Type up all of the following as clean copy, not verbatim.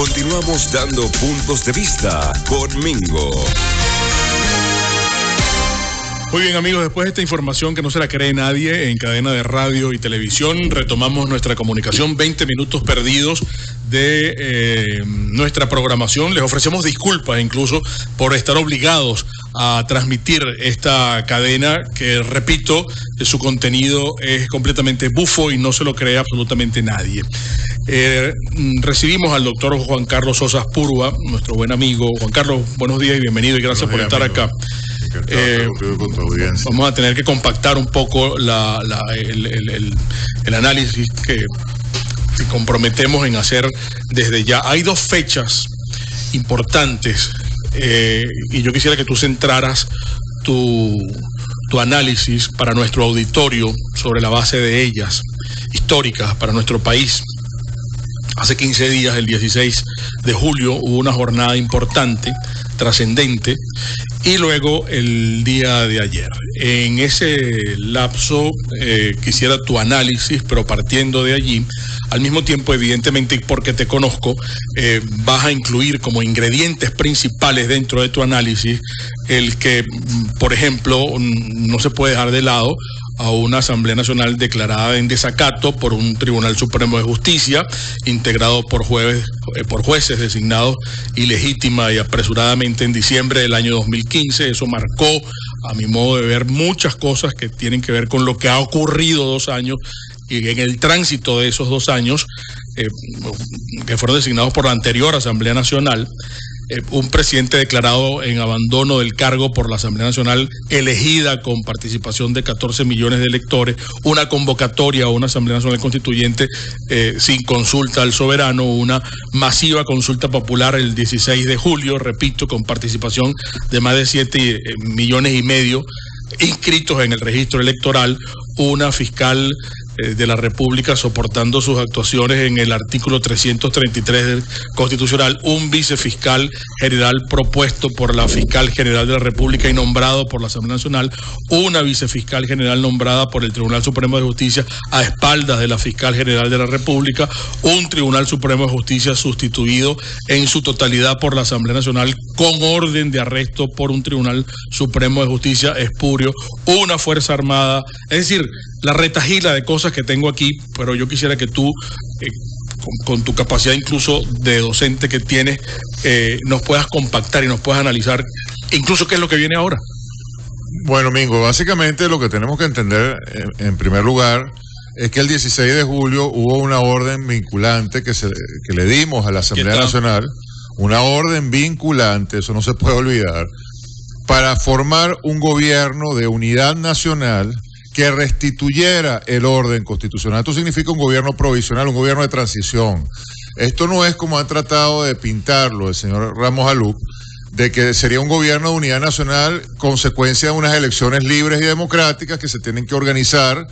Continuamos dando puntos de vista con Mingo. Muy bien, amigos, después de esta información que no se la cree nadie en cadena de radio y televisión, retomamos nuestra comunicación, 20 minutos perdidos de nuestra programación. Les ofrecemos disculpas incluso por estar obligados a transmitir esta cadena que, repito, su contenido es completamente bufo y no se lo cree absolutamente nadie. Recibimos al doctor Juan Carlos Sosa Purua, nuestro buen amigo. Juan Carlos, buenos días y bienvenido y gracias por estar acá. Vamos a tener que compactar un poco el análisis que comprometemos en hacer desde ya. Hay dos fechas importantes y yo quisiera que tú centraras tu análisis para nuestro auditorio sobre la base de ellas, históricas para nuestro país. Hace 15 días, el 16 de julio, hubo una jornada importante, trascendente, y luego el día de ayer. En ese lapso quisiera tu análisis, pero partiendo de allí, al mismo tiempo, evidentemente, porque te conozco, vas a incluir como ingredientes principales dentro de tu análisis el que, por ejemplo, no se puede dejar de lado a una Asamblea Nacional declarada en desacato por un Tribunal Supremo de Justicia, integrado por jueces designados ilegítima y apresuradamente en diciembre del año 2015. Eso marcó, a mi modo de ver, muchas cosas que tienen que ver con lo que ha ocurrido 2 años y en el tránsito de esos 2 años, que fueron designados por la anterior Asamblea Nacional. Un presidente declarado en abandono del cargo por la Asamblea Nacional, elegida con participación de 14 millones de electores, una convocatoria a una Asamblea Nacional Constituyente sin consulta al soberano, una masiva consulta popular el 16 de julio, repito, con participación de más de 7,5 millones inscritos en el registro electoral, una fiscal de la República soportando sus actuaciones en el artículo 333 del Constitucional, un vicefiscal general propuesto por la fiscal general de la República y nombrado por la Asamblea Nacional, una vicefiscal general nombrada por el Tribunal Supremo de Justicia a espaldas de la fiscal general de la República, un Tribunal Supremo de Justicia sustituido en su totalidad por la Asamblea Nacional con orden de arresto por un Tribunal Supremo de Justicia espurio, una Fuerza Armada, es decir, la retahíla de cosas que tengo aquí, pero yo quisiera que tú, con tu capacidad incluso de docente que tienes, nos puedas compactar y nos puedas analizar incluso qué es lo que viene ahora. Bueno, Mingo, básicamente lo que tenemos que entender, en primer lugar, es que el 16 de julio hubo una orden vinculante que le dimos a la Asamblea Nacional, una orden vinculante, eso no se puede olvidar, para formar un gobierno de unidad nacional que restituyera el orden constitucional. Esto significa un gobierno provisional, un gobierno de transición. Esto no es como han tratado de pintarlo el señor Ramos Alup, de que sería un gobierno de unidad nacional consecuencia de unas elecciones libres y democráticas que se tienen que organizar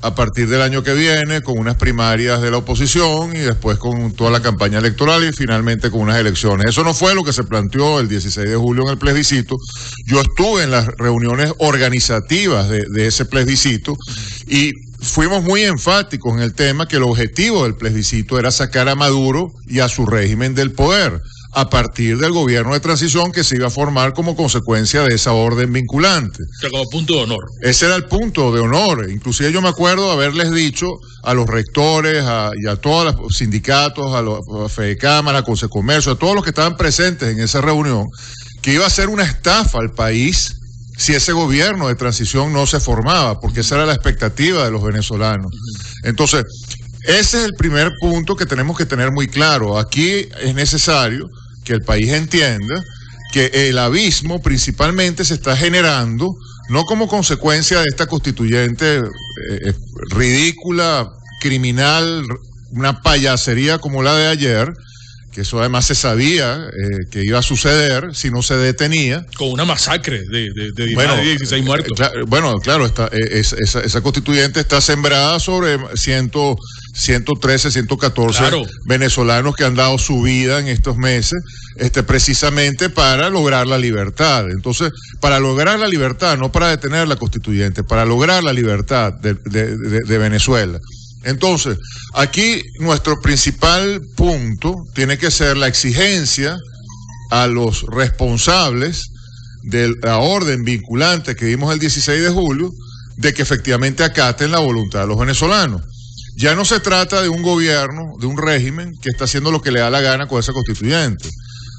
a partir del año que viene, con unas primarias de la oposición y después con toda la campaña electoral y finalmente con unas elecciones. Eso no fue lo que se planteó el 16 de julio en el plebiscito. Yo estuve en las reuniones organizativas de ese plebiscito y fuimos muy enfáticos en el tema que el objetivo del plebiscito era sacar a Maduro y a su régimen del poder a partir del gobierno de transición que se iba a formar como consecuencia de esa orden vinculante. O sea, como punto de honor. Ese era el punto de honor. Inclusive yo me acuerdo haberles dicho a los rectores y a todos los sindicatos, a FEDECámara, a Consecomercio, a todos los que estaban presentes en esa reunión, que iba a ser una estafa al país si ese gobierno de transición no se formaba, porque esa era la expectativa de los venezolanos. Entonces, ese es el primer punto que tenemos que tener muy claro. Aquí es necesario que el país entienda que el abismo principalmente se está generando no como consecuencia de esta constituyente ridícula, criminal, una payasería como la de ayer, que eso además se sabía que iba a suceder si no se detenía. Con una masacre de 16 muertos. Claro, esa constituyente está sembrada sobre 113, 114 venezolanos que han dado su vida en estos meses, precisamente para lograr la libertad. Entonces, para lograr la libertad, no para detener la constituyente, para lograr la libertad de Venezuela. Entonces, aquí nuestro principal punto tiene que ser la exigencia a los responsables de la orden vinculante que dimos el 16 de julio de que efectivamente acaten la voluntad de los venezolanos. Ya no se trata de un gobierno, de un régimen que está haciendo lo que le da la gana con esa constituyente,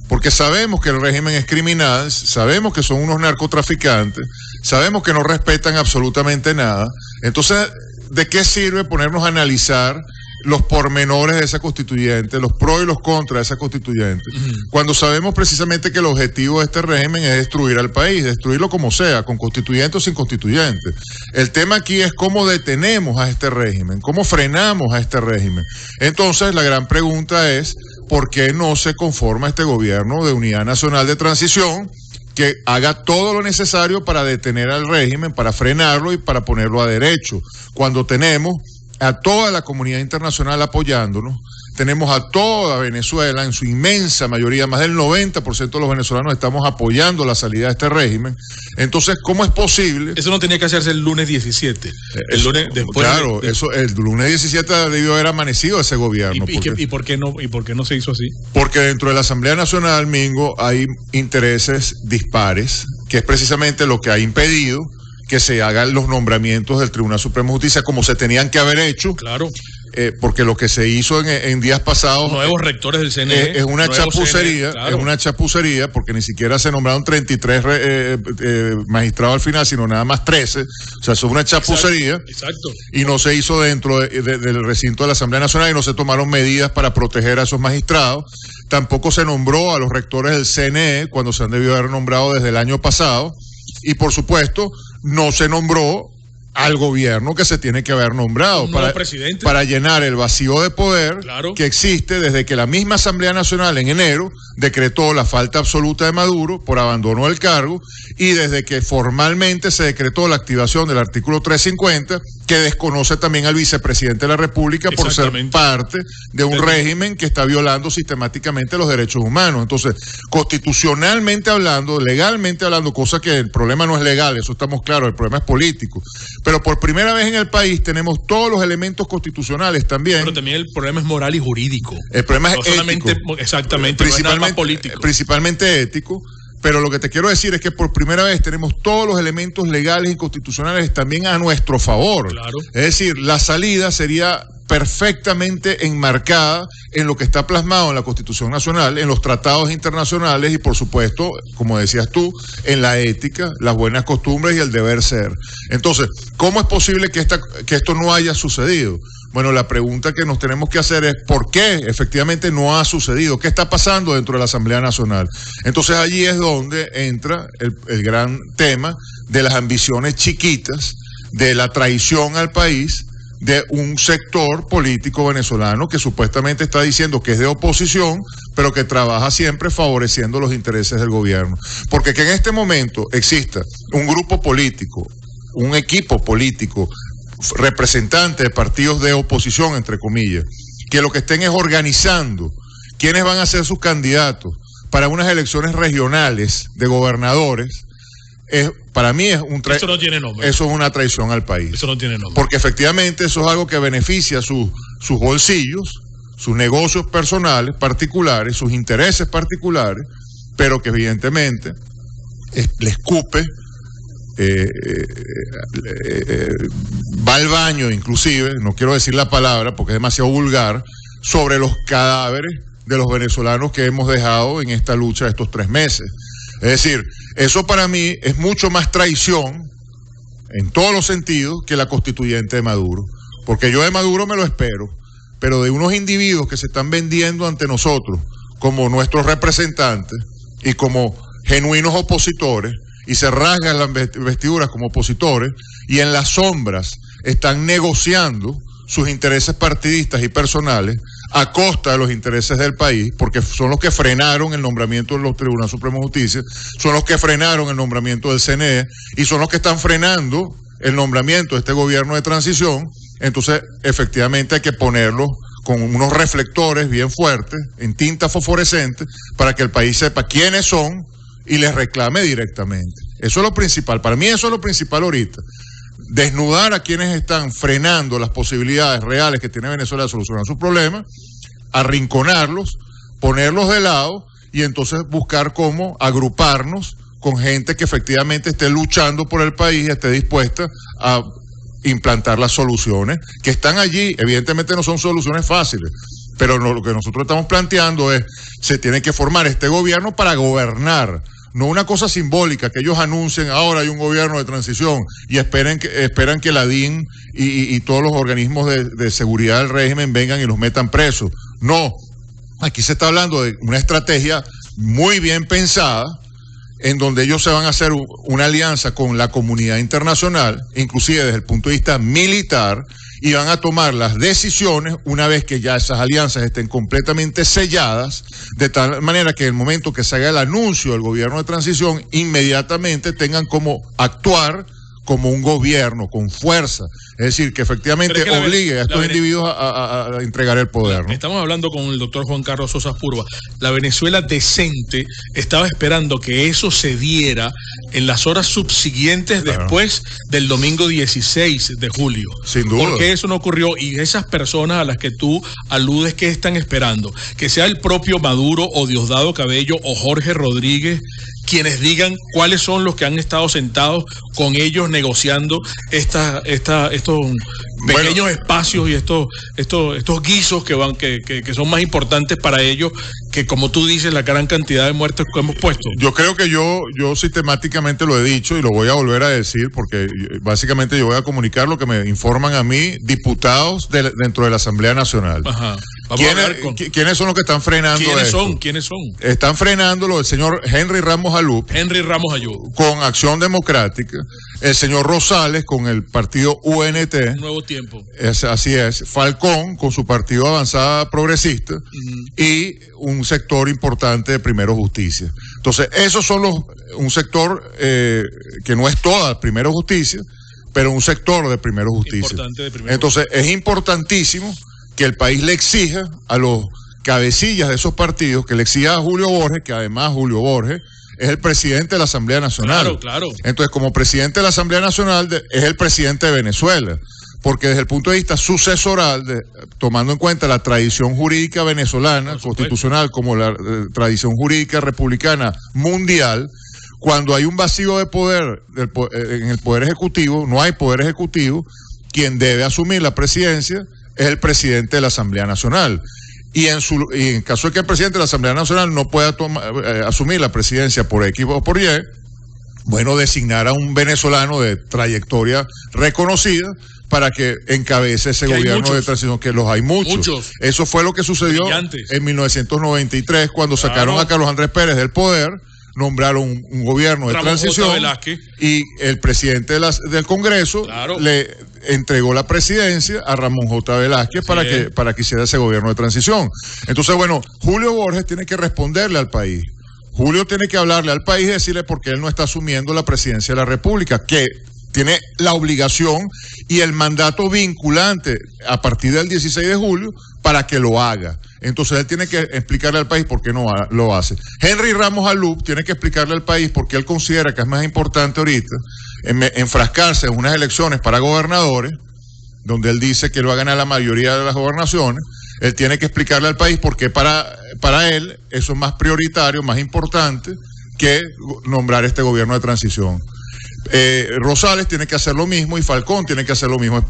porque sabemos que el régimen es criminal, sabemos que son unos narcotraficantes, sabemos que no respetan absolutamente nada. Entonces, ¿de qué sirve ponernos a analizar los pormenores de esa constituyente, los pros y los contras de esa constituyente, cuando sabemos precisamente que el objetivo de este régimen es destruir al país, destruirlo como sea, con constituyente o sin constituyente? El tema aquí es cómo detenemos a este régimen, cómo frenamos a este régimen. Entonces, la gran pregunta es, ¿por qué no se conforma este gobierno de unidad nacional de transición que haga todo lo necesario para detener al régimen, para frenarlo y para ponerlo a derecho? Cuando tenemos a toda la comunidad internacional apoyándonos, tenemos a toda Venezuela, en su inmensa mayoría, más del 90% de los venezolanos estamos apoyando la salida de este régimen. Entonces, ¿cómo es posible? Eso no tenía que hacerse el lunes 17. El lunes después. Claro, el lunes 17 debió haber amanecido ese gobierno. ¿Y por qué no se hizo así? Porque dentro de la Asamblea Nacional, Mingo, hay intereses dispares, que es precisamente lo que ha impedido que se hagan los nombramientos del Tribunal Supremo de Justicia como se tenían que haber hecho. Claro. Porque lo que se hizo en días pasados... Nuevos rectores del CNE. Es una chapucería, claro. Es una chapucería, porque ni siquiera se nombraron 33 magistrados al final, sino nada más 13. O sea, eso es una chapucería. Exacto. Y no se hizo dentro del recinto de la Asamblea Nacional y no se tomaron medidas para proteger a esos magistrados. Tampoco se nombró a los rectores del CNE cuando se han debido haber nombrado desde el año pasado. Y por supuesto, no se nombró al gobierno que se tiene que haber nombrado para llenar el vacío de poder, claro, que existe desde que la misma Asamblea Nacional en enero decretó la falta absoluta de Maduro por abandono del cargo y desde que formalmente se decretó la activación del artículo 350, que desconoce también al vicepresidente de la República por ser parte de un régimen que está violando sistemáticamente los derechos humanos. Entonces, constitucionalmente hablando, legalmente hablando, cosa que el problema no es legal, eso estamos claros, el problema es político. Pero por primera vez en el país tenemos todos los elementos constitucionales también. Pero también el problema es moral y jurídico. El problema es ético. Solamente, exactamente, principalmente, político. Principalmente ético. Pero lo que te quiero decir es que por primera vez tenemos todos los elementos legales y constitucionales también a nuestro favor. Claro. Es decir, la salida sería perfectamente enmarcada en lo que está plasmado en la Constitución Nacional, en los tratados internacionales y, por supuesto, como decías tú, en la ética, las buenas costumbres y el deber ser. Entonces, ¿cómo es posible que esto no haya sucedido? Bueno, la pregunta que nos tenemos que hacer es ¿por qué efectivamente no ha sucedido? ¿Qué está pasando dentro de la Asamblea Nacional? Entonces allí es donde entra el gran tema de las ambiciones chiquitas, de la traición al país, de un sector político venezolano que supuestamente está diciendo que es de oposición, pero que trabaja siempre favoreciendo los intereses del gobierno. Porque que en este momento exista un grupo político, un equipo político, representantes de partidos de oposición, entre comillas, que lo que estén es organizando quiénes van a ser sus candidatos para unas elecciones regionales de gobernadores, para mí es eso no tiene nombre. Eso es una traición al país. Eso no tiene nombre. Porque efectivamente eso es algo que beneficia sus bolsillos, sus negocios personales, particulares, sus intereses particulares, pero que evidentemente le escupe, va al baño inclusive, no quiero decir la palabra porque es demasiado vulgar, sobre los cadáveres de los venezolanos que hemos dejado en esta lucha de estos 3 meses. Es decir, eso para mí es mucho más traición en todos los sentidos que la constituyente de Maduro, porque yo de Maduro me lo espero, pero de unos individuos que se están vendiendo ante nosotros como nuestros representantes y como genuinos opositores, y se rasgan las vestiduras como opositores, y en las sombras están negociando sus intereses partidistas y personales a costa de los intereses del país, porque son los que frenaron el nombramiento del Tribunal Supremo de Justicia, son los que frenaron el nombramiento del CNE, y son los que están frenando el nombramiento de este gobierno de transición. Entonces, efectivamente hay que ponerlos con unos reflectores bien fuertes, en tinta fosforescente, para que el país sepa quiénes son y les reclame directamente. Eso es lo principal. Para mí eso es lo principal ahorita. desnudar a quienes están frenando las posibilidades reales que tiene Venezuela de solucionar sus problemas, arrinconarlos, ponerlos de lado y entonces buscar cómo agruparnos con gente que efectivamente esté luchando por el país y esté dispuesta a implantar las soluciones que están allí. Evidentemente no son soluciones fáciles, pero lo que nosotros estamos planteando es, se tiene que formar este gobierno para gobernar, no una cosa simbólica, que ellos anuncien ahora hay un gobierno de transición y esperan que la DIN y todos los organismos de seguridad del régimen vengan y los metan presos. No, aquí se está hablando de una estrategia muy bien pensada, en donde ellos se van a hacer una alianza con la comunidad internacional, inclusive desde el punto de vista militar, y van a tomar las decisiones una vez que ya esas alianzas estén completamente selladas, de tal manera que en el momento que se haga el anuncio del gobierno de transición, inmediatamente tengan como actuar como un gobierno con fuerza, es decir, que efectivamente obligue a estos individuos a entregar el poder, ¿no? Estamos hablando con el doctor Juan Carlos Sosa Purba. La Venezuela decente estaba esperando que eso se diera en las horas subsiguientes después del domingo 16 de julio. Sin duda. Porque eso no ocurrió, y esas personas a las que tú aludes, ¿qué están esperando? Que sea el propio Maduro o Diosdado Cabello o Jorge Rodríguez quienes digan cuáles son los que han estado sentados con ellos negociando estos pequeños espacios y estos guisos que son más importantes para ellos que, como tú dices, la gran cantidad de muertos que hemos puesto. Yo creo que yo sistemáticamente lo he dicho y lo voy a volver a decir, porque básicamente yo voy a comunicar lo que me informan a mí diputados dentro de la Asamblea Nacional. Ajá. ¿Quiénes son los que están frenando esto? ¿Quiénes son? Están frenándolo el señor Henry Ramos Ayub con Acción Democrática, el señor Rosales con el partido UNT, Nuevo Tiempo, así es, Falcón con su partido Avanzada Progresista, y un sector importante de Primero Justicia. Entonces, esos son un sector que no es toda Primero Justicia, pero un sector de Primero Justicia. Entonces, es importantísimo que el país le exija a los cabecillas de esos partidos, que le exija a Julio Borges, que además Julio Borges es el presidente de la Asamblea Nacional. Claro. Entonces, como presidente de la Asamblea Nacional, es el presidente de Venezuela, porque desde el punto de vista sucesoral, tomando en cuenta la tradición jurídica venezolana, constitucional, como la tradición jurídica republicana mundial, cuando hay un vacío de poder en el Poder Ejecutivo, no hay Poder Ejecutivo, quien debe asumir la presidencia es el presidente de la Asamblea Nacional. Y en caso de que el presidente de la Asamblea Nacional no pueda asumir la presidencia por X o por Y, bueno, designar a un venezolano de trayectoria reconocida para que encabece ese gobierno de transición, que los hay muchos. Eso fue lo que sucedió en 1993, cuando sacaron a Carlos Andrés Pérez del poder, nombraron un gobierno de transición y el presidente del Congreso le entregó la presidencia a Ramón J. Velázquez para que hiciera ese gobierno de transición. Entonces, bueno, Julio Borges tiene que responderle al país. Julio tiene que hablarle al país y decirle por qué él no está asumiendo la presidencia de la República, que tiene la obligación y el mandato vinculante a partir del 16 de julio para que lo haga. Entonces él tiene que explicarle al país por qué no lo hace. Henry Ramos Ayub tiene que explicarle al país por qué él considera que es más importante ahorita enfrascarse en unas elecciones para gobernadores, donde él dice que él va a ganar la mayoría de las gobernaciones. Él tiene que explicarle al país por qué para él eso es más prioritario, más importante que nombrar este gobierno de transición. Rosales tiene que hacer lo mismo y Falcón tiene que hacer lo mismo,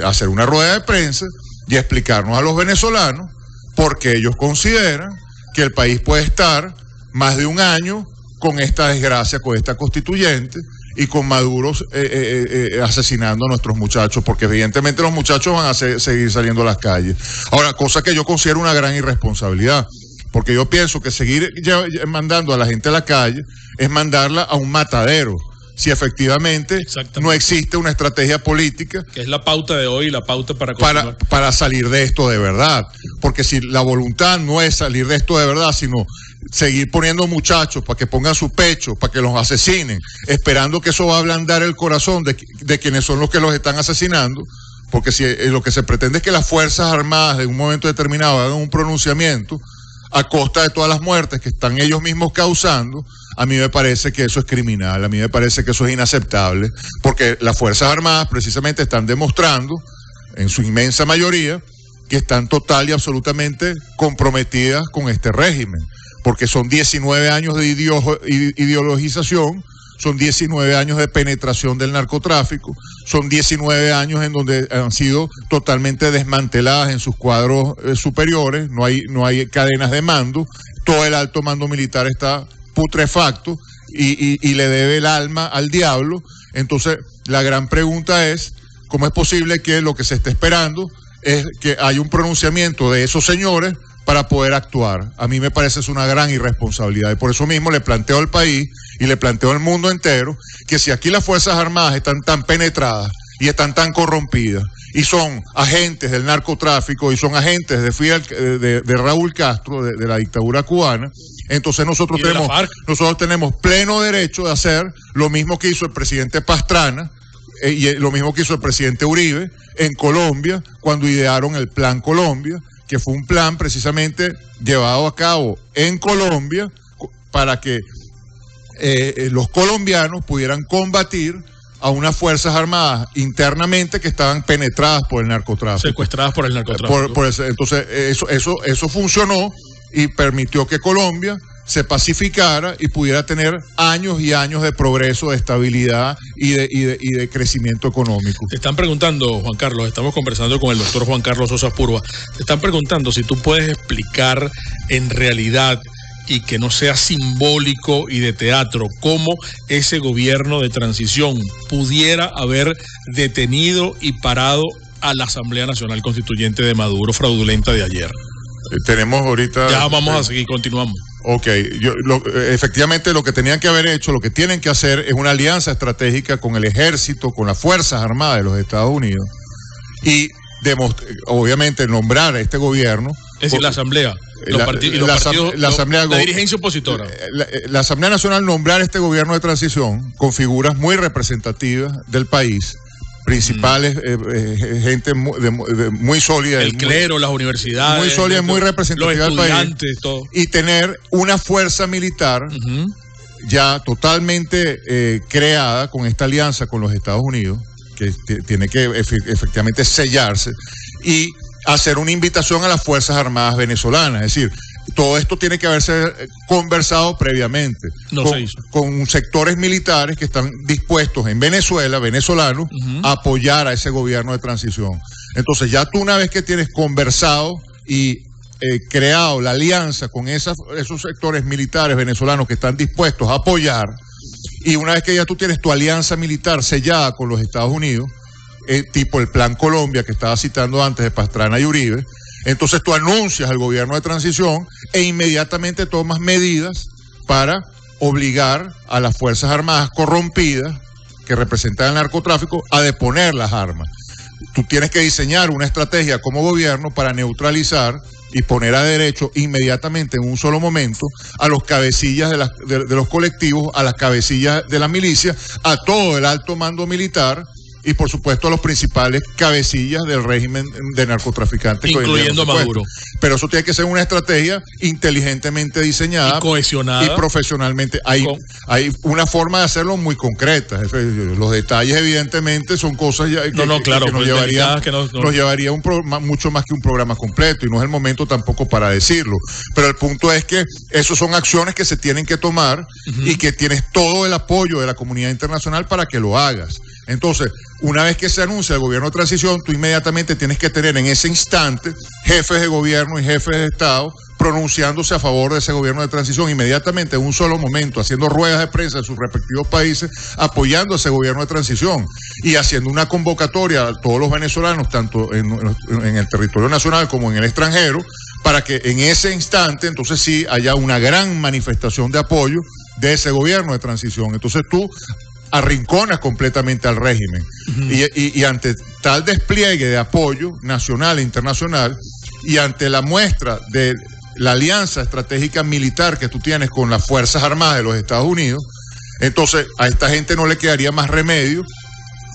hacer una rueda de prensa y explicarnos a los venezolanos por qué ellos consideran que el país puede estar más de un año con esta desgracia, con esta constituyente y con Maduro asesinando a nuestros muchachos, porque evidentemente los muchachos van a seguir saliendo a las calles. Ahora, cosa que yo considero una gran irresponsabilidad, porque yo pienso que seguir mandando a la gente a la calle es mandarla a un matadero, si efectivamente no existe una estrategia política. Que es la pauta de hoy, la pauta para salir de esto de verdad. Porque si la voluntad no es salir de esto de verdad, sino seguir poniendo muchachos para que pongan su pecho, para que los asesinen, esperando que eso va a ablandar el corazón de quienes son los que los están asesinando, porque si lo que se pretende es que las Fuerzas Armadas en un momento determinado hagan un pronunciamiento a costa de todas las muertes que están ellos mismos causando, a mí me parece que eso es criminal, a mí me parece que eso es inaceptable, porque las Fuerzas Armadas precisamente están demostrando, en su inmensa mayoría, que están total y absolutamente comprometidas con este régimen, porque son 19 años de ideologización, son 19 años de penetración del narcotráfico, son 19 años en donde han sido totalmente desmanteladas en sus cuadros superiores, no hay cadenas de mando, todo el alto mando militar está putrefacto y le debe el alma al diablo. Entonces, la gran pregunta es, ¿cómo es posible que lo que se está esperando es que haya un pronunciamiento de esos señores para poder actuar? A mí me parece es una gran irresponsabilidad y por eso mismo le planteo al país y le planteo al mundo entero que si aquí las Fuerzas Armadas están tan penetradas y están tan corrompidas y son agentes del narcotráfico y son agentes de Raúl Castro, de la dictadura cubana, entonces nosotros tenemos pleno derecho de hacer lo mismo que hizo el presidente Pastrana y lo mismo que hizo el presidente Uribe en Colombia cuando idearon el Plan Colombia, que fue un plan precisamente llevado a cabo en Colombia para que los colombianos pudieran combatir a unas Fuerzas Armadas internamente que estaban penetradas por el narcotráfico. Secuestradas por el narcotráfico. Entonces, eso funcionó y permitió que Colombia se pacificara y pudiera tener años y años de progreso, de estabilidad y de crecimiento económico. Te están preguntando, Juan Carlos, estamos conversando con el doctor Juan Carlos Sosa Purba, te están preguntando si tú puedes explicar en realidad y que no sea simbólico y de teatro, cómo ese gobierno de transición pudiera haber detenido y parado a la Asamblea Nacional Constituyente de Maduro fraudulenta de ayer. Tenemos ahorita... Ya vamos a seguir, continuamos. Ok, efectivamente lo que tenían que haber hecho, lo que tienen que hacer es una alianza estratégica con el ejército, con las Fuerzas Armadas de los Estados Unidos y obviamente nombrar a este gobierno. Es decir, la Asamblea. La dirigencia opositora. La Asamblea Nacional nombrar este gobierno de transición con figuras muy representativas del país, principales, gente muy sólida. El clero, las universidades. Muy sólida y muy representativa del país. Todo. Y tener una fuerza militar ya totalmente creada con esta alianza con los Estados Unidos, que tiene que efectivamente sellarse, y hacer una invitación a las Fuerzas Armadas venezolanas. Es decir, todo esto tiene que haberse conversado previamente con sectores militares que están dispuestos en Venezuela, venezolanos, a apoyar a ese gobierno de transición. Entonces ya tú, una vez que tienes conversado y creado la alianza con esos sectores militares venezolanos que están dispuestos a apoyar, y una vez que ya tú tienes tu alianza militar sellada con los Estados Unidos, tipo el Plan Colombia que estaba citando antes de Pastrana y Uribe, entonces tú anuncias al gobierno de transición e inmediatamente tomas medidas para obligar a las Fuerzas Armadas corrompidas que representan el narcotráfico a deponer las armas. Tú tienes que diseñar una estrategia como gobierno para neutralizar y poner a derecho inmediatamente en un solo momento a los cabecillas de los colectivos, a las cabecillas de la milicia, a todo el alto mando militar y por supuesto a los principales cabecillas del régimen de narcotraficantes, incluyendo a Maduro. Pero eso tiene que ser una estrategia inteligentemente diseñada y cohesionada y profesionalmente. Hay una forma de hacerlo muy concreta. Los detalles evidentemente son cosas que nos llevaría mucho más que un programa completo, y no es el momento tampoco para decirlo. Pero el punto es que esas son acciones que se tienen que tomar y que tienes todo el apoyo de la comunidad internacional para que lo hagas. Entonces, una vez que se anuncia el gobierno de transición, tú inmediatamente tienes que tener en ese instante jefes de gobierno y jefes de Estado pronunciándose a favor de ese gobierno de transición inmediatamente, en un solo momento, haciendo ruedas de prensa en sus respectivos países, apoyando a ese gobierno de transición y haciendo una convocatoria a todos los venezolanos, tanto en el territorio nacional como en el extranjero, para que en ese instante, entonces sí, haya una gran manifestación de apoyo de ese gobierno de transición. Entonces tú arrinconas completamente al régimen. Y ante tal despliegue de apoyo nacional e internacional, y ante la muestra de la alianza estratégica militar que tú tienes con las Fuerzas Armadas de los Estados Unidos, entonces a esta gente no le quedaría más remedio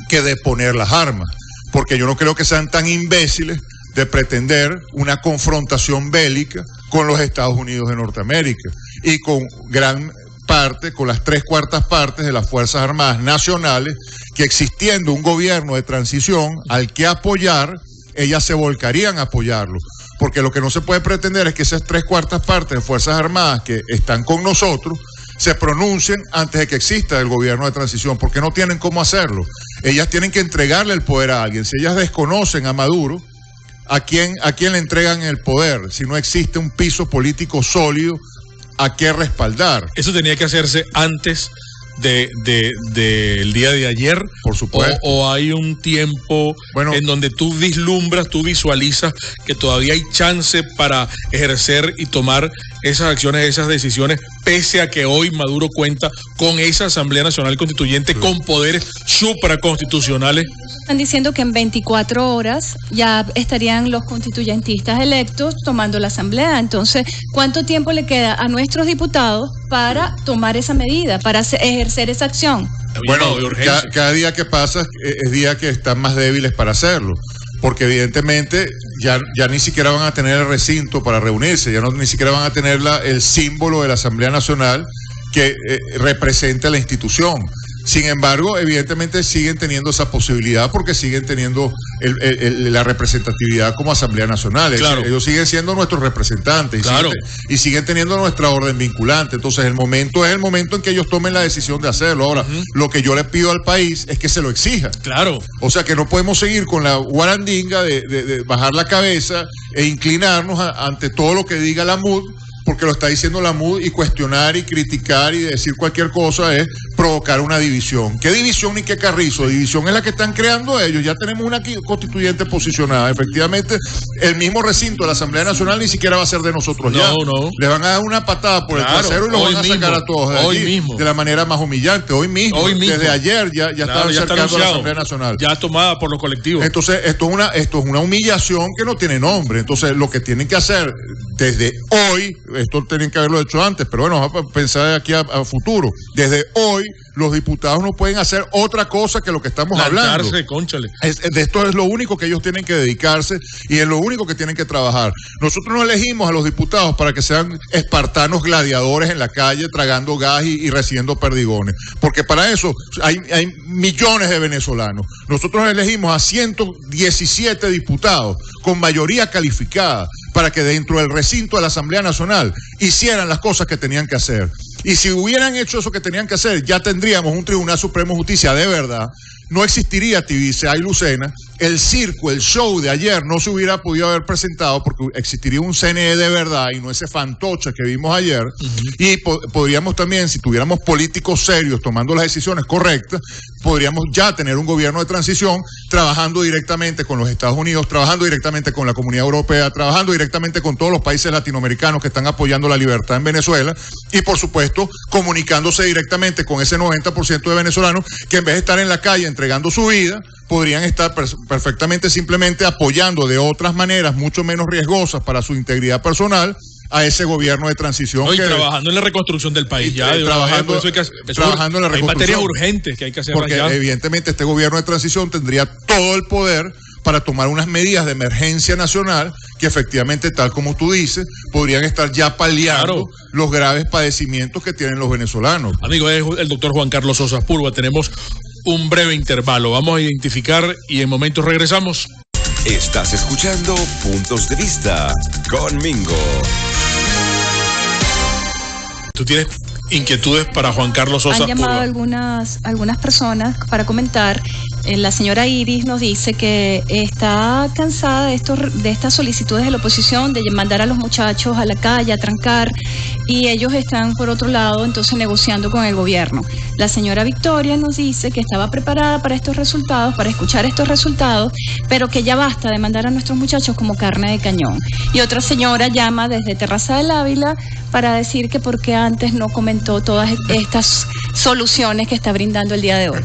que deponer las armas, porque yo no creo que sean tan imbéciles de pretender una confrontación bélica con los Estados Unidos de Norteamérica y con gran parte, con las 3/4 partes de las Fuerzas Armadas Nacionales, que existiendo un gobierno de transición al que apoyar, ellas se volcarían a apoyarlo. Porque lo que no se puede pretender es que esas 3/4 partes de Fuerzas Armadas que están con nosotros se pronuncien antes de que exista el gobierno de transición, porque no tienen cómo hacerlo. Ellas tienen que entregarle el poder a alguien. Si ellas desconocen a Maduro, ¿a quién le entregan el poder? Si no existe un piso político sólido, ¿a qué respaldar? Eso tenía que hacerse antes del día de ayer. Por supuesto. O hay un tiempo en donde tú vislumbras, tú visualizas que todavía hay chance para ejercer y tomar esas acciones, esas decisiones, pese a que hoy Maduro cuenta con esa Asamblea Nacional Constituyente con poderes supraconstitucionales. Están diciendo que en 24 horas ya estarían los constituyentistas electos tomando la Asamblea. Entonces, ¿cuánto tiempo le queda a nuestros diputados para tomar esa medida, para ejercer esa acción? Bueno, cada día que pasa es día que están más débiles para hacerlo, porque evidentemente ya ni siquiera van a tener el recinto para reunirse, ni siquiera van a tener el símbolo de la Asamblea Nacional que represente a la institución. Sin embargo, evidentemente siguen teniendo esa posibilidad porque siguen teniendo la representatividad como Asamblea Nacional. Claro. Ellos siguen siendo nuestros representantes y siguen teniendo nuestra orden vinculante. Entonces, el momento es el momento en que ellos tomen la decisión de hacerlo. Ahora, lo que yo le pido al país es que se lo exija. Claro. O sea, que no podemos seguir con la guarandinga de bajar la cabeza e inclinarnos ante todo lo que diga la MUD, porque lo está diciendo la MUD, y cuestionar y criticar y decir cualquier cosa es provocar una división. ¿Qué división ni qué carrizo? División es la que están creando ellos. Ya tenemos una constituyente posicionada. Efectivamente, el mismo recinto de la Asamblea Nacional ni siquiera va a ser de nosotros ya. No. Les van a dar una patada por el trasero y los van a sacar a todos de allí, de la manera más humillante. Hoy mismo. Desde ayer ya están cercando a la Asamblea Nacional. Ya tomada por los colectivos. Entonces, esto es una humillación que no tiene nombre. Entonces, lo que tienen que hacer desde hoy, esto tenían que haberlo hecho antes, pero bueno, vamos a pensar de aquí a futuro. Desde hoy, los diputados no pueden hacer otra cosa que lo que estamos hablando. Cónchale. De esto es lo único que ellos tienen que dedicarse y es lo único que tienen que trabajar. Nosotros no elegimos a los diputados para que sean espartanos gladiadores en la calle tragando gas y recibiendo perdigones, porque para eso hay millones de venezolanos. Nosotros elegimos a 117 diputados con mayoría calificada para que dentro del recinto de la Asamblea Nacional hicieran las cosas que tenían que hacer. Y si hubieran hecho eso que tenían que hacer, ya tendríamos un Tribunal Supremo de Justicia de verdad. No existiría Tibisay y Lucena. El circo, el show de ayer no se hubiera podido haber presentado porque existiría un CNE de verdad y no ese fantoche que vimos ayer. Y podríamos también, si tuviéramos políticos serios tomando las decisiones correctas, podríamos ya tener un gobierno de transición trabajando directamente con los Estados Unidos, trabajando directamente con la Comunidad Europea, trabajando directamente con todos los países latinoamericanos que están apoyando la libertad en Venezuela y, por supuesto, comunicándose directamente con ese 90% de venezolanos que en vez de estar en la calle entregando su vida, podrían estar perfectamente simplemente apoyando de otras maneras mucho menos riesgosas para su integridad personal a ese gobierno de transición. Trabajando en la reconstrucción del país ya. Trabajando en la reconstrucción. Hay materias urgentes que hay que hacer. Porque evidentemente este gobierno de transición tendría todo el poder para tomar unas medidas de emergencia nacional que efectivamente, tal como tú dices, podrían estar ya paliando los graves padecimientos que tienen los venezolanos. Amigo, es el doctor Juan Carlos Sosa Púrvuga. Tenemos un breve intervalo. Vamos a identificar y en momentos regresamos. Estás escuchando Puntos de Vista con Mingo. ¿Tú tienes inquietudes para Juan Carlos Sosa Púrvuga? Han llamado algunas personas para comentar. La señora Iris nos dice que está cansada de estas solicitudes de la oposición de mandar a los muchachos a la calle a trancar, y ellos están por otro lado entonces negociando con el gobierno. La señora Victoria nos dice que estaba preparada para estos resultados, para escuchar estos resultados, pero que ya basta de mandar a nuestros muchachos como carne de cañón. Y otra señora llama desde Terraza del Ávila para decir que por qué antes no comentó todas estas soluciones que está brindando el día de hoy.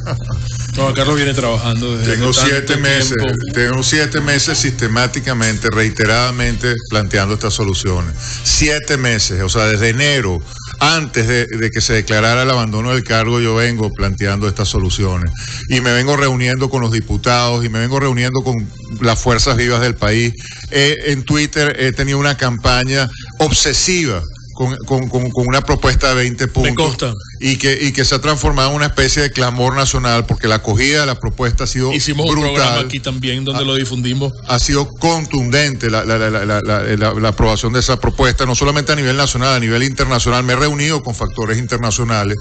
No, Carlos viene trabajando desde Tengo 7 meses sistemáticamente, reiteradamente planteando estas soluciones. 7 meses, o sea, desde enero, antes de que se declarara el abandono del cargo, yo vengo planteando estas soluciones. Y me vengo reuniendo con los diputados y me vengo reuniendo con las fuerzas vivas del país. En Twitter he tenido una campaña obsesiva con una propuesta de 20 puntos y que se ha transformado en una especie de clamor nacional, porque la acogida de la propuesta ha sido Hicimos brutal. Un programa aquí también donde lo difundimos. Ha sido contundente la aprobación de esa propuesta, no solamente a nivel nacional, a nivel internacional. Me he reunido con factores internacionales.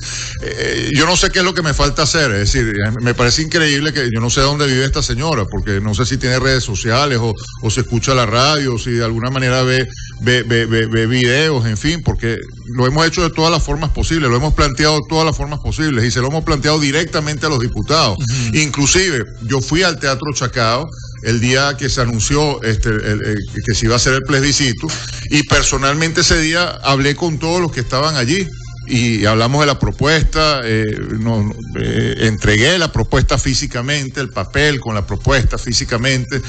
Yo no sé qué es lo que me falta hacer, es decir, me parece increíble que yo no sé dónde vive esta señora, porque no sé si tiene redes sociales o se escucha la radio, o si de alguna manera ve videos, en fin, porque lo hemos hecho de todas las formas posibles, lo hemos planteado de todas las formas posibles y se lo hemos planteado directamente a los diputados. Inclusive, yo fui al Teatro Chacao el día que se anunció que se iba a hacer el plebiscito, y personalmente ese día hablé con todos los que estaban allí y hablamos de la propuesta, entregué la propuesta físicamente, el papel con la propuesta físicamente.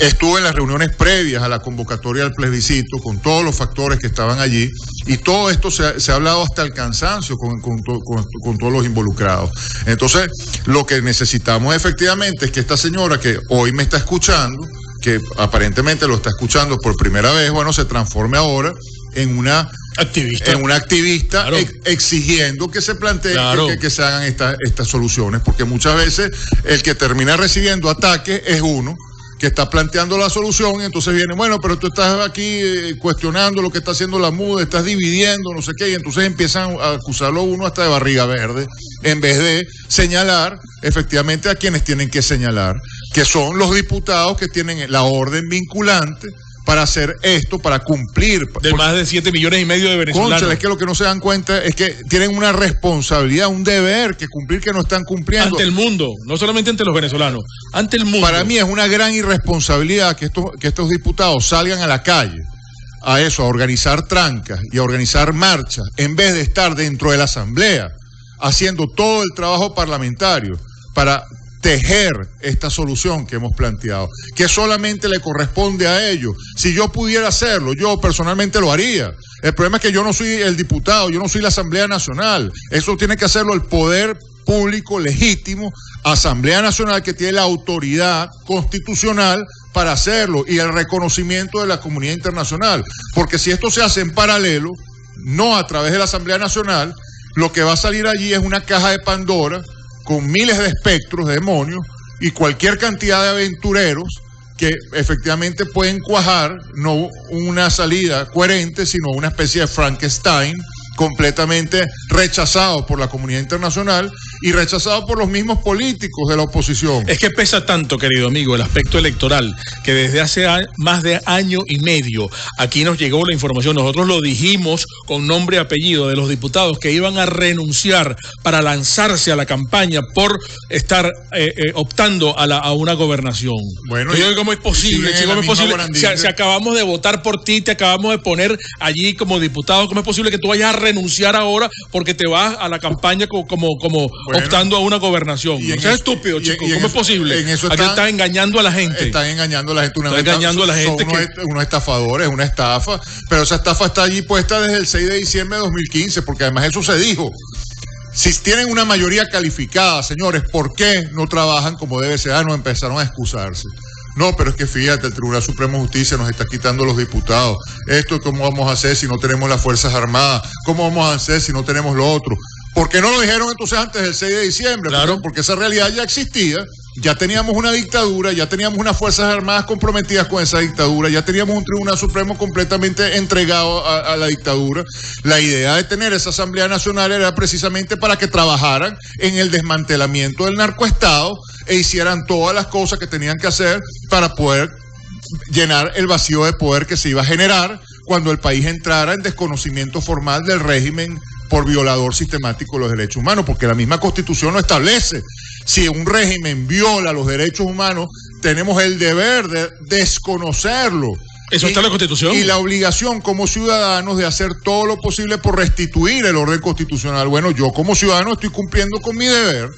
Estuve en las reuniones previas a la convocatoria del plebiscito con todos los factores que estaban allí, y todo esto se ha hablado hasta el cansancio con todos los involucrados. Entonces, lo que necesitamos efectivamente es que esta señora que hoy me está escuchando, que aparentemente lo está escuchando por primera vez, bueno, se transforme ahora en una activista claro, exigiendo que se planteen, claro, que se hagan estas soluciones, porque muchas veces el que termina recibiendo ataques es uno que está planteando la solución, y entonces viene, bueno, pero tú estás aquí cuestionando lo que está haciendo la MUD, estás dividiendo, no sé qué, y entonces empiezan a acusarlo uno hasta de barriga verde, en vez de señalar efectivamente a quienes tienen que señalar, que son los diputados que tienen la orden vinculante para hacer esto, para cumplir. De más de 7,5 millones de venezolanos. Cónchale, es que lo que no se dan cuenta es que tienen una responsabilidad, un deber que cumplir, que no están cumpliendo. Ante el mundo, no solamente ante los venezolanos, ante el mundo. Para mí es una gran irresponsabilidad que estos diputados salgan a la calle a organizar trancas y a organizar marchas, en vez de estar dentro de la Asamblea haciendo todo el trabajo parlamentario para tejer esta solución que hemos planteado, que solamente le corresponde a ellos. Si yo pudiera hacerlo, yo personalmente lo haría. El problema es que yo no soy el diputado, yo no soy la Asamblea Nacional. Eso tiene que hacerlo el poder público legítimo, Asamblea Nacional, que tiene la autoridad constitucional para hacerlo, y el reconocimiento de la comunidad internacional. Porque si esto se hace en paralelo, no a través de la Asamblea Nacional, lo que va a salir allí es una caja de Pandora con miles de espectros, de demonios, y cualquier cantidad de aventureros que efectivamente pueden cuajar no una salida coherente, sino una especie de Frankenstein completamente rechazado por la comunidad internacional y rechazado por los mismos políticos de la oposición. Es que pesa tanto, querido amigo, el aspecto electoral, que desde hace más de año y medio aquí nos llegó la información, nosotros lo dijimos con nombre y apellido, de los diputados que iban a renunciar para lanzarse a la campaña por estar optando a una gobernación. Bueno, yo digo, ¿cómo es posible? ¿Cómo es posible? Si acabamos de votar por ti, te acabamos de poner allí como diputado, ¿cómo es posible que tú vayas a renunciar ahora porque te vas a la campaña como optando a una gobernación? No seas estúpido, chico. ¿Cómo es posible? Aquí están engañando a la gente. Están engañando a la gente. Son unos estafadores, una estafa. Pero esa estafa está allí puesta desde el 6 de diciembre de 2015, porque además eso se dijo. Si tienen una mayoría calificada, señores, ¿por qué no trabajan como debe ser? No empezaron a excusarse. No, pero es que fíjate, el Tribunal Supremo de Justicia nos está quitando los diputados. Esto, ¿cómo vamos a hacer si no tenemos las Fuerzas Armadas? ¿Cómo vamos a hacer si no tenemos lo otro? ¿Por qué no lo dijeron entonces antes del 6 de diciembre? Claro. Porque esa realidad ya existía. Ya teníamos una dictadura, ya teníamos unas Fuerzas Armadas comprometidas con esa dictadura, ya teníamos un Tribunal Supremo completamente entregado a la dictadura. La idea de tener esa Asamblea Nacional era precisamente para que trabajaran en el desmantelamiento del narcoestado e hicieran todas las cosas que tenían que hacer para poder llenar el vacío de poder que se iba a generar cuando el país entrara en desconocimiento formal del régimen por violador sistemático de los derechos humanos, porque la misma Constitución lo establece. Si un régimen viola los derechos humanos, tenemos el deber de desconocerlo. Eso está en la Constitución. Y la obligación como ciudadanos de hacer todo lo posible por restituir el orden constitucional. Bueno, yo como ciudadano estoy cumpliendo con mi deber.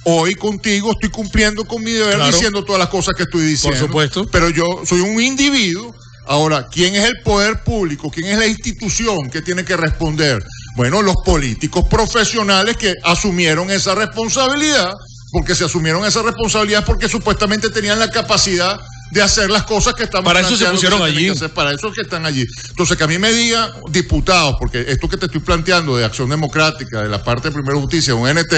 Hoy contigo estoy cumpliendo con mi deber, claro, diciendo todas las cosas que estoy diciendo. Por supuesto. Pero yo soy un individuo. Ahora, ¿quién es el poder público? ¿Quién es la institución que tiene que responder? Bueno, los políticos profesionales que asumieron esa responsabilidad, porque se asumieron esa responsabilidad porque supuestamente tenían la capacidad de hacer las cosas que estamos para eso se pusieron allí. Para eso es que están allí. Entonces, que a mí me digan diputados, porque esto que te estoy planteando de Acción Democrática, de la parte de Primero Justicia, un NT,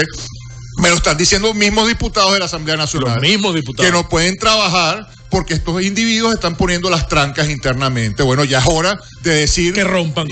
me lo están diciendo los mismos diputados de la Asamblea Nacional. Los mismos diputados. Que no pueden trabajar porque estos individuos están poniendo las trancas internamente. Bueno, ya es hora de decir que rompan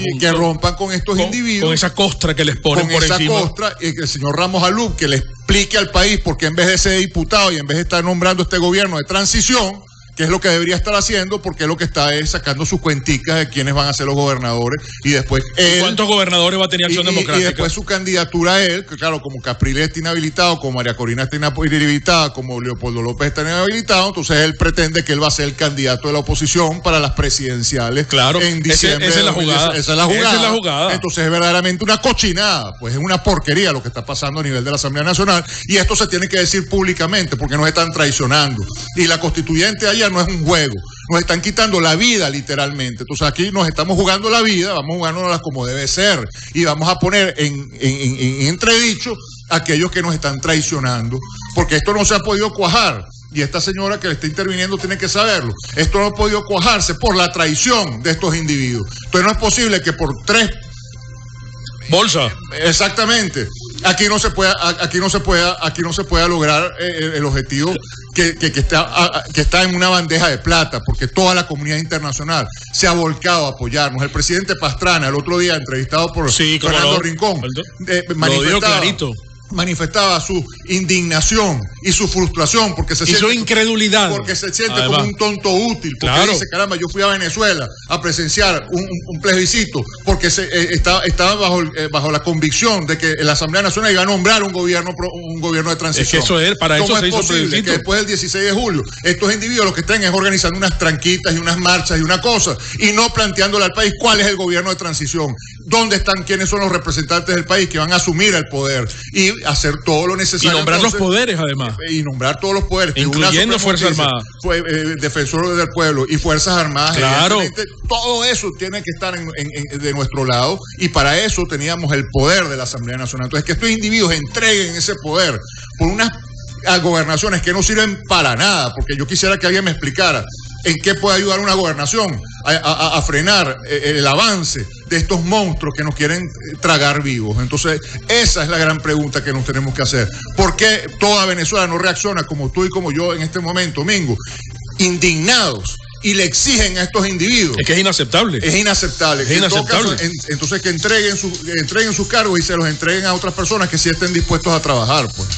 con estos individuos. Con esa costra que les ponen por encima. Con esa costra, y que el señor Ramos Alub, que le explique al país por qué en vez de ser diputado y en vez de estar nombrando este gobierno de transición, que es lo que debería estar haciendo, porque lo que está es sacando sus cuenticas de quiénes van a ser los gobernadores, y después él... ¿Cuántos gobernadores va a tener Acción Democrática? Y después su candidatura a él, que claro, como Capriles está inhabilitado, como María Corina está inhabilitada, como Leopoldo López está inhabilitado, entonces él pretende que él va a ser el candidato de la oposición para las presidenciales. Claro, en diciembre. Esa es la jugada. Esa es la jugada. Entonces es verdaderamente una cochinada, pues es una porquería lo que está pasando a nivel de la Asamblea Nacional, y esto se tiene que decir públicamente, porque nos están traicionando. Y la constituyente ayer no es un juego. Nos están quitando la vida literalmente. Entonces aquí nos estamos jugando la vida, vamos jugándolas como debe ser y vamos a poner en entredicho a aquellos que nos están traicionando, porque esto no se ha podido cuajar. Y esta señora que le está interviniendo tiene que saberlo. Esto no ha podido cuajarse por la traición de estos individuos. Entonces no es posible que por 3 bolsa. Exactamente. Aquí no se pueda lograr el objetivo que está en una bandeja de plata, porque toda la comunidad internacional se ha volcado a apoyarnos. El presidente Pastrana, el otro día entrevistado por Fernando Rincón, manifestaba su indignación y su frustración porque se siente, su incredulidad, porque se siente como un tonto útil, porque claro, dice, caramba, yo fui a Venezuela a presenciar un plebiscito porque estaba bajo la convicción de que la Asamblea Nacional iba a nombrar un gobierno de transición. Es que eso es, para eso se hizo posible que después del 16 de julio estos individuos lo que estén es organizando unas tranquitas y unas marchas y una cosa, y no planteándole al país cuál es el gobierno de transición, dónde están, quiénes son los representantes del país que van a asumir el poder y hacer todo lo necesario. Y nombrar los poderes, además. Y nombrar todos los poderes. Incluyendo Fuerzas Armadas. Defensores del pueblo y Fuerzas Armadas. Claro. Todo eso tiene que estar de nuestro lado, y para eso teníamos el poder de la Asamblea Nacional. Entonces, que estos individuos entreguen ese poder por unas gobernaciones que no sirven para nada, porque yo quisiera que alguien me explicara en qué puede ayudar una gobernación a frenar el avance de estos monstruos que nos quieren tragar vivos. Entonces, esa es la gran pregunta que nos tenemos que hacer. ¿Por qué toda Venezuela no reacciona como tú y como yo en este momento, Mingo, indignados, y le exigen a estos individuos? Es que es inaceptable. Es inaceptable. Es inaceptable. Entonces, que entreguen sus cargos y se los entreguen a otras personas que sí estén dispuestos a trabajar, pues.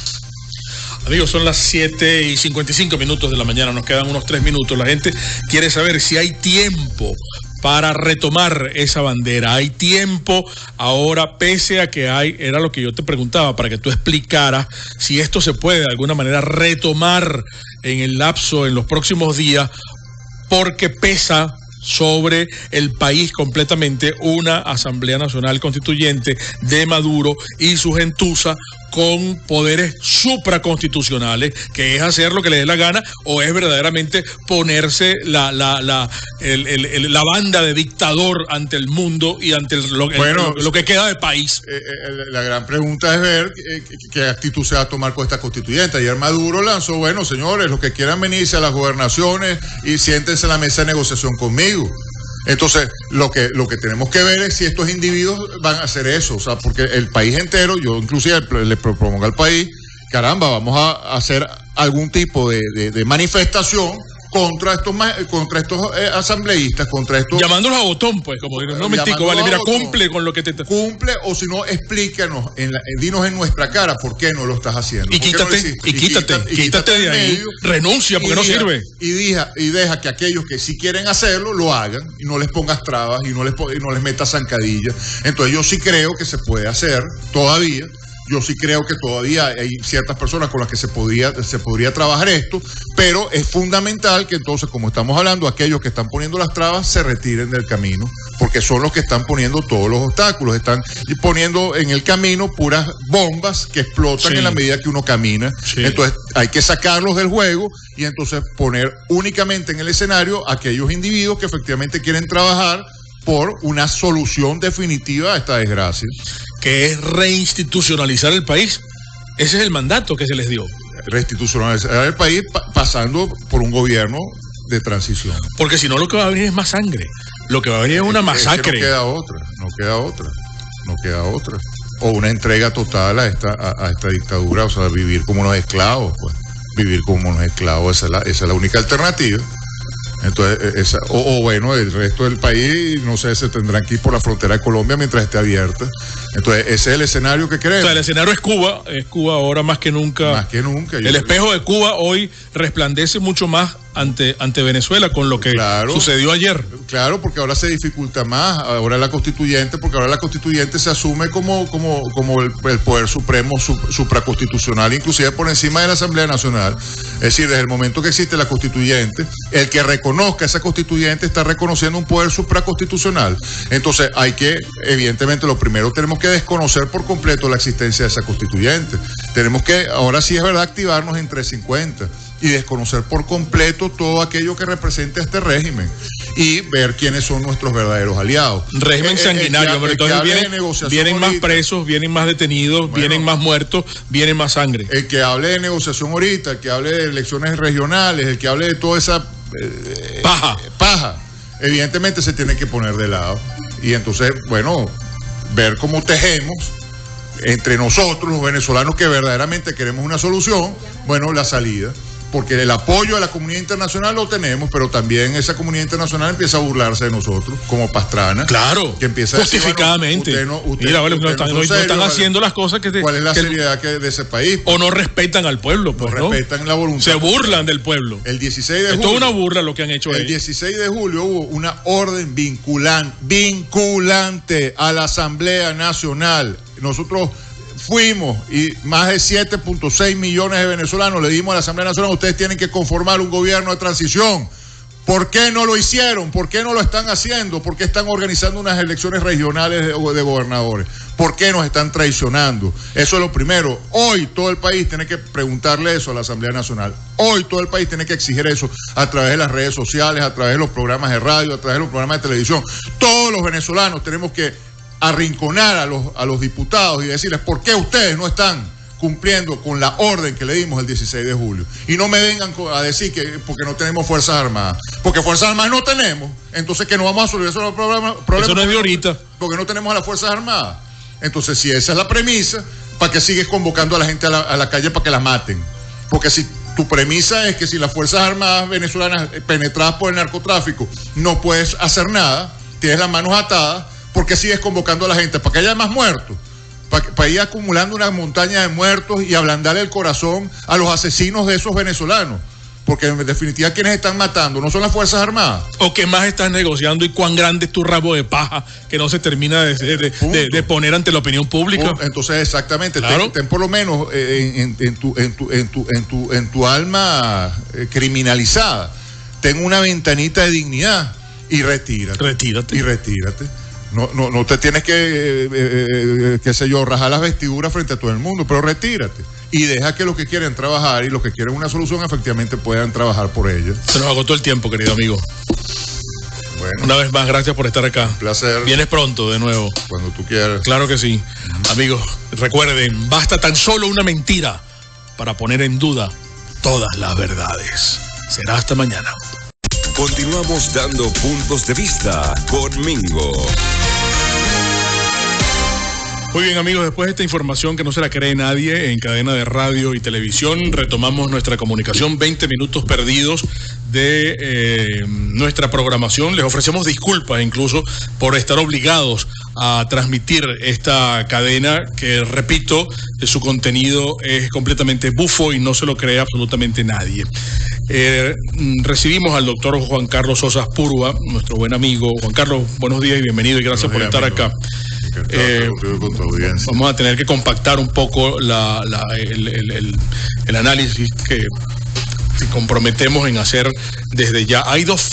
Amigos, son las 7:55 de la mañana, nos quedan unos 3 minutos. La gente quiere saber si hay tiempo para retomar esa bandera. Hay tiempo ahora, pese a que era lo que yo te preguntaba, para que tú explicaras si esto se puede de alguna manera retomar en el lapso, en los próximos días, porque pesa sobre el país completamente una Asamblea Nacional Constituyente de Maduro y su gentuza con poderes supraconstitucionales, que es hacer lo que le dé la gana, o es verdaderamente ponerse la banda de dictador ante el mundo y ante lo que queda del país. La gran pregunta es ver qué actitud se va a tomar con esta constituyente. Ayer Maduro lanzó, bueno, señores, los que quieran venirse a las gobernaciones y siéntense en la mesa de negociación conmigo. Entonces, lo que tenemos que ver es si estos individuos van a hacer eso, o sea, porque el país entero, yo inclusive le propongo al país, caramba, vamos a hacer algún tipo de manifestación contra estos asambleístas, contra estos... Llamándolos a botón, pues, como digo, no mentico, vale, mira, cumple con lo que te... Cumple, o si no, explícanos, dinos en nuestra cara por qué no lo estás haciendo. Y quítate de ahí, renuncia, porque no sirve. Y deja que aquellos que sí quieren hacerlo, lo hagan, y no les pongas trabas, y no les metas zancadillas. Entonces yo sí creo que se puede hacer, todavía. Yo sí creo que todavía hay ciertas personas con las que se podría trabajar esto, pero es fundamental que entonces, como estamos hablando, aquellos que están poniendo las trabas se retiren del camino, porque son los que están poniendo todos los obstáculos, están poniendo en el camino puras bombas que explotan en la medida que uno camina. Entonces hay que sacarlos del juego y entonces poner únicamente en el escenario a aquellos individuos que efectivamente quieren trabajar por una solución definitiva a esta desgracia, que es reinstitucionalizar el país. Ese es el mandato que se les dio. Reinstitucionalizar el país pasando por un gobierno de transición. Porque si no, lo que va a venir es más sangre. Lo que va a venir es una masacre. No queda otra. O una entrega total a esta dictadura, o sea, vivir como unos esclavos, pues. Vivir como unos esclavos, esa es la única alternativa. Entonces, bueno, el resto del país, no sé, se tendrán que ir por la frontera de Colombia mientras esté abierta. Entonces, ese es el escenario que queremos. O sea, el escenario es Cuba ahora más que nunca. Más que nunca. El espejo de Cuba hoy resplandece mucho más ante Venezuela con lo que sucedió ayer. Claro, porque ahora se dificulta más, ahora la constituyente se asume como el poder supremo supraconstitucional, inclusive por encima de la Asamblea Nacional. Es decir, desde el momento que existe la constituyente, el que reconozca esa constituyente está reconociendo un poder supraconstitucional. Entonces evidentemente, lo primero tenemos que desconocer por completo la existencia de esa constituyente. Tenemos que, ahora sí es verdad, activarnos en 350 y desconocer por completo todo aquello que representa este régimen y ver quiénes son nuestros verdaderos aliados. Régimen sanguinario, pero entonces vienen más presos, vienen más detenidos, vienen más muertos, viene más sangre. El que hable de negociación ahorita, el que hable de elecciones regionales, el que hable de toda esa paja, evidentemente se tiene que poner de lado. Y entonces, bueno, ver cómo tejemos entre nosotros, los venezolanos que verdaderamente queremos una solución, bueno, la salida. Porque el apoyo a la comunidad internacional lo tenemos, pero también esa comunidad internacional empieza a burlarse de nosotros, como Pastrana. Claro, que empieza justificadamente. A decir, bueno, no están haciendo las cosas que... ¿Cuál es la seriedad de ese país? O no respetan al pueblo, pues, no respetan la voluntad. Se burlan del pueblo. El 16 de julio... Esto es una burla lo que han hecho ellos. El 16 de julio hubo una orden vinculante a la Asamblea Nacional. Nosotros fuimos y más de 7.6 millones de venezolanos le dimos a la Asamblea Nacional: ustedes tienen que conformar un gobierno de transición. ¿Por qué no lo hicieron? ¿Por qué no lo están haciendo? ¿Por qué están organizando unas elecciones regionales de gobernadores? ¿Por qué nos están traicionando? Eso es lo primero. Hoy todo el país tiene que preguntarle eso a la Asamblea Nacional. Hoy todo el país tiene que exigir eso a través de las redes sociales, a través de los programas de radio, a través de los programas de televisión. Todos los venezolanos tenemos que arrinconar a los diputados y decirles: ¿por qué ustedes no están cumpliendo con la orden que le dimos el 16 de julio? Y no me vengan a decir que porque no tenemos Fuerzas Armadas. Porque Fuerzas Armadas no tenemos. Entonces, que no vamos a solucionar el problema. Eso no es de ahorita. Porque no tenemos a las Fuerzas Armadas. Entonces, si esa es la premisa, ¿para qué sigues convocando a la gente a la calle para que la maten? Porque si tu premisa es que si las Fuerzas Armadas venezolanas penetradas por el narcotráfico no puedes hacer nada, tienes las manos atadas, ¿por qué sigues convocando a la gente? ¿Para que haya más muertos? Para ir acumulando una montaña de muertos y ablandarle el corazón a los asesinos de esos venezolanos. Porque en definitiva, quienes están matando no son las Fuerzas Armadas. ¿O qué más estás negociando y cuán grande es tu rabo de paja que no se termina de poner ante la opinión pública? Entonces, exactamente, claro. ten por lo menos en tu alma criminalizada, ten una ventanita de dignidad y retírate. No te tienes que, qué sé yo, rajar las vestiduras frente a todo el mundo, pero retírate y deja que los que quieren trabajar y los que quieren una solución efectivamente puedan trabajar por ella. Se nos agotó el tiempo, querido amigo. Bueno, una vez más, gracias por estar acá. Un placer. Vienes pronto de nuevo. Cuando tú quieras. Claro que sí. Amigos, recuerden, basta tan solo una mentira para poner en duda todas las verdades. Será hasta mañana. Continuamos dando puntos de vista con Mingo. Muy bien, amigos, después de esta información que no se la cree nadie en cadena de radio y televisión, retomamos nuestra comunicación. 20 minutos perdidos de nuestra programación. Les ofrecemos disculpas incluso por estar obligados a transmitir esta cadena que, repito, su contenido es completamente bufo y no se lo cree absolutamente nadie. Recibimos al doctor Juan Carlos Sosa Purua, nuestro buen amigo. Juan Carlos, buenos días y bienvenido y gracias por estar acá. Vamos a tener que compactar un poco el análisis que comprometemos en hacer desde ya. Hay dos